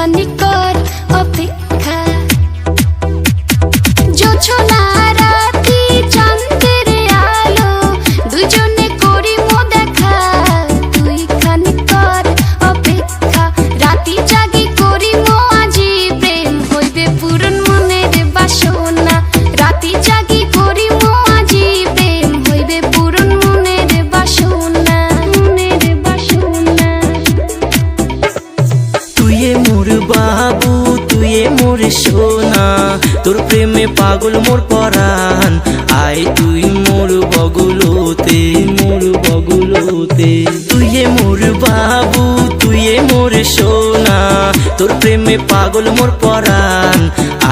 খানি কর অপেক্ষা জোছনা রাতি চাঁদের আলো দুজনে করি মো দেখা তুই খানি কর অপেক্ষা রাতি জাগি করি মো আজি প্রেম হইবে পূরণ মনের বাসনা রাতি জাগি করি মো আজি প্রেম হইবে পূরণ মনের বাসনা তুইয়ে মোর বাবু তুইয়ে মোর সোনা তোর প্রেমে পাগল মোর পরাণ আয় তুই মোর বগলতে তুইয়ে মোর বাবু তুইয়ে মোর সোনা তোর প্রেমে পাগল মোর পরাণ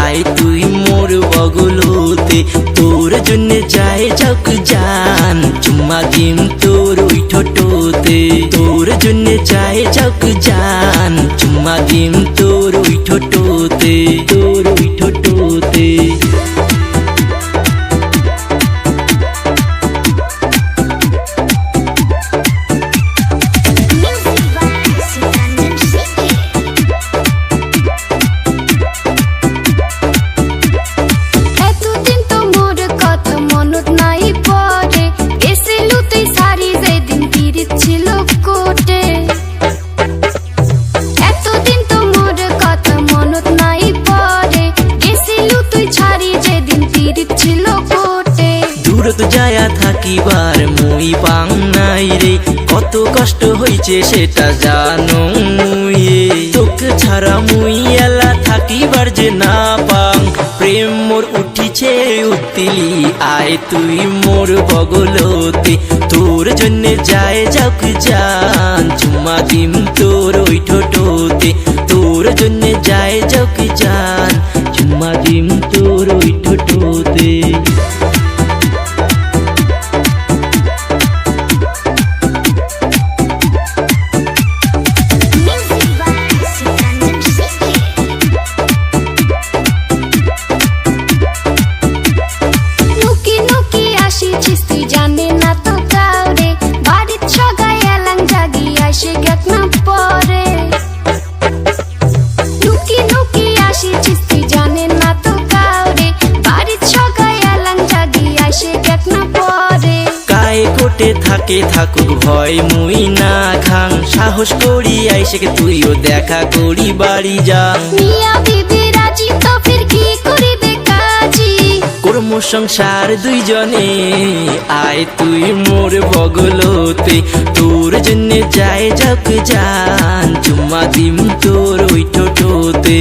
আয় তুই মোর বগলতে তোর জন্য যায় যাক জান চুম্মা দিম তোর ওই ঠোঁটতে তোর জন্য যায় যাক জান চুম্মা দিম তোর ওই ঠোঁটতে এতদিন তো মোর কথা মনত নাই পড়ে এসেলু তুই সারি যেদিন পিরিত ছিল কোটে এতদিন তো মোর কথা মনত নাই পড়ে এসেলু তুই ছাড়ি যেদিন পিরিত ছিল কোটে দূরত যায়া থাকিবার মুই পাং নাই রে কত কষ্ট হইছে সেটা জানো মুইয়ে তোকে ছাড়া মুই এলা থাকিবার যে না পাং প্রেম মোর উঠিছে উত্তিলি আয় তুই মোর বগলতে তোর জন্য যায় যাক জান চুম্মা দিম তোর ওই ঠোঁটতে তোর জন্য যায় যাক জান চুম্মা দিম তোর ওই ঠোঁটতে নুকি নুকি আসিছিস তুই জানে না তো কাউরে বাড়ির সগাই এলাং জাগি আসে গেত না পরে নুকি নুকি আসিছিস তুই জানে না তো কাউরে বাড়ির সগাই এলাং জাগি আসে গেত না পরে কায়ে কোটে থাকে থাকুক ভয় মুই না খাং সাহস করি আইসে তুইও দেখা করি বাড়ি যা মিয়া বিবি রাজি তো ফির কি করিবে কাজী কর্ম সংসার দুইজনে আয় তুই মোর বগলতে তোর জন্য যায় যাক জান চুম্মা দিম তোর ওই ঠোঁটতে